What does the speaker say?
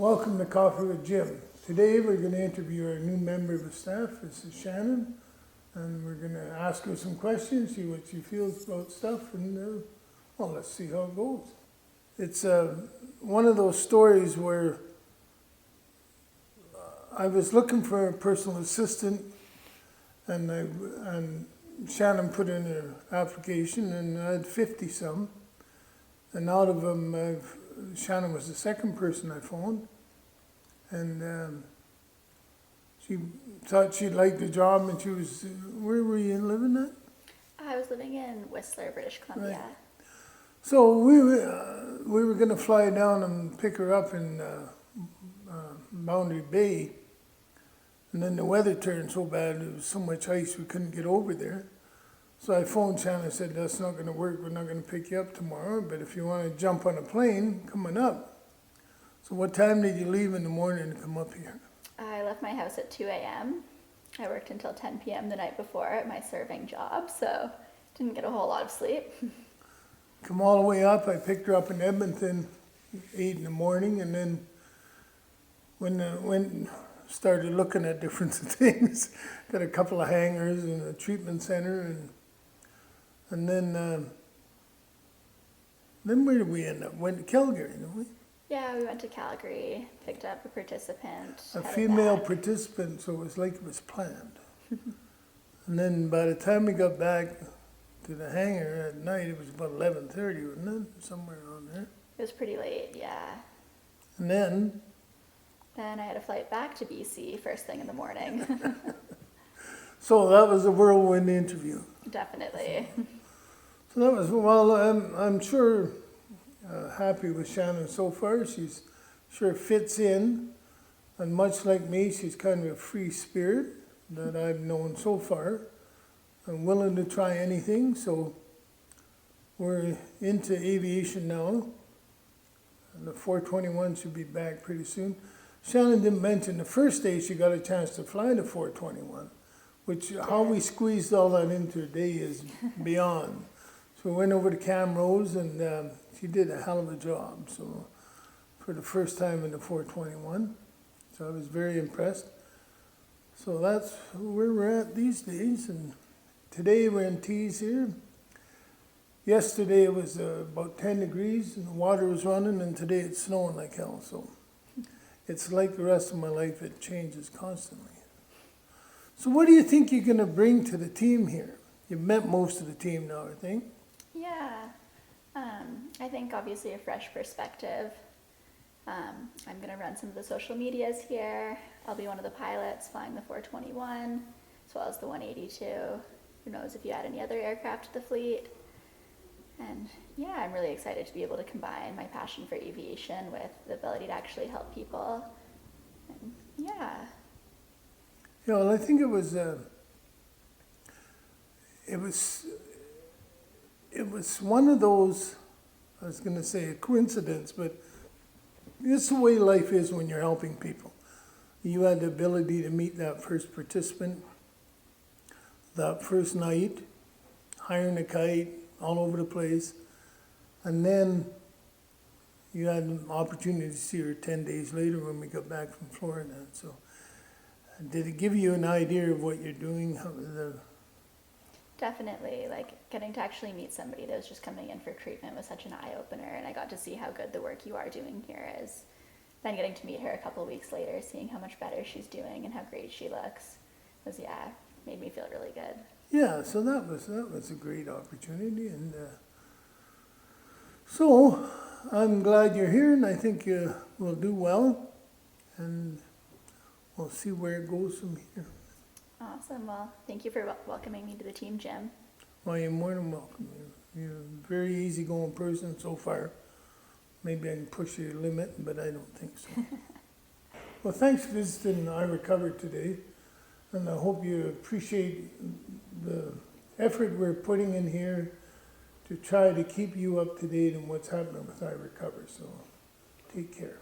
Welcome to Coffee with Jim. Today we're going to interview our new member of the staff. This is Shannon, and we're going to ask her some questions, see what she feels about stuff, and well, let's see how it goes. It's one of those stories where I was looking for a personal assistant, and Shannon put in her application, and I had 50 some, and out of them, Shannon was the second person I phoned, and she thought she liked the job, and she was, where were you living at? I was living in Whistler, British Columbia. Right. So we were going to fly down and pick her up in Boundary Bay, and then the weather turned so bad, there was so much ice we couldn't get over there. So I phoned Shannon and said, that's not going to work, we're not going to pick you up tomorrow, but if you want to jump on a plane, come on up. So what time did you leave in the morning to come up here? I left my house at 2 a.m. I worked until 10 p.m. the night before at my serving job, so didn't get a whole lot of sleep. Come all the way up, I picked her up in Edmonton, 8 in the morning, and then when started looking at different things, got a couple of hangars and a treatment center, and then where did we end up? Went to Calgary, didn't we? Yeah, we went to Calgary, picked up a participant. A headed female back. participant, so it was like it was planned. And then by the time we got back to the hangar at night, it was about 11:30, wasn't it? Somewhere around there. It was pretty late, yeah. And then Then I had a flight back to BC first thing in the morning. so that was a whirlwind interview. Definitely. So that was, well, I'm sure happy with Shannon so far. She's sure fits in, and much like me, she's kind of a free spirit that I've known so far. I'm willing to try anything, so we're into aviation now. And the 421 should be back pretty soon. Shannon didn't mention the first day she got a chance to fly the 421, which how we squeezed all that into a day is beyond. So we went over to Camrose, and she did a hell of a job. So for the first time in the 421, so I was very impressed. So that's where we're at these days. And today we're in Tees here. Yesterday it was about 10 degrees and the water was running, and today it's snowing like hell. So it's like the rest of my life, it changes constantly. So what do you think you're going to bring to the team here? You've met most of the team now, I think. Yeah. I think obviously a fresh perspective. I'm going to run some of the social medias here. I'll be one of the pilots flying the 421 as well as the 182. Who knows if you add any other aircraft to the fleet. And yeah, I'm really excited to be able to combine my passion for aviation with the ability to actually help people. And yeah. Yeah, well, I think it was one of those, I was going to say a coincidence, but it's the way life is when you're helping people. You had the ability to meet that first participant, that first night, hiring a kite all over the place, and then you had an opportunity to see her 10 days later when we got back from Florida. So did it give you an idea of what you're doing? Definitely, like getting to actually meet somebody that was just coming in for treatment was such an eye-opener, and I got to see how good the work you are doing here is. Then getting to meet her a couple of weeks later, seeing how much better she's doing and how great she looks was, yeah, made me feel really good. Yeah, so that was a great opportunity, and so I'm glad you're here, and I think we'll do well, and we'll see where it goes from here. Awesome. Well, thank you for welcoming me to the team, Jim. Well, you're more than welcome. You're a very easygoing person so far. Maybe I can push your limit, but I don't think so. Well, thanks for visiting iRecover today, and I hope you appreciate the effort we're putting in here to try to keep you up to date on what's happening with iRecover. So take care.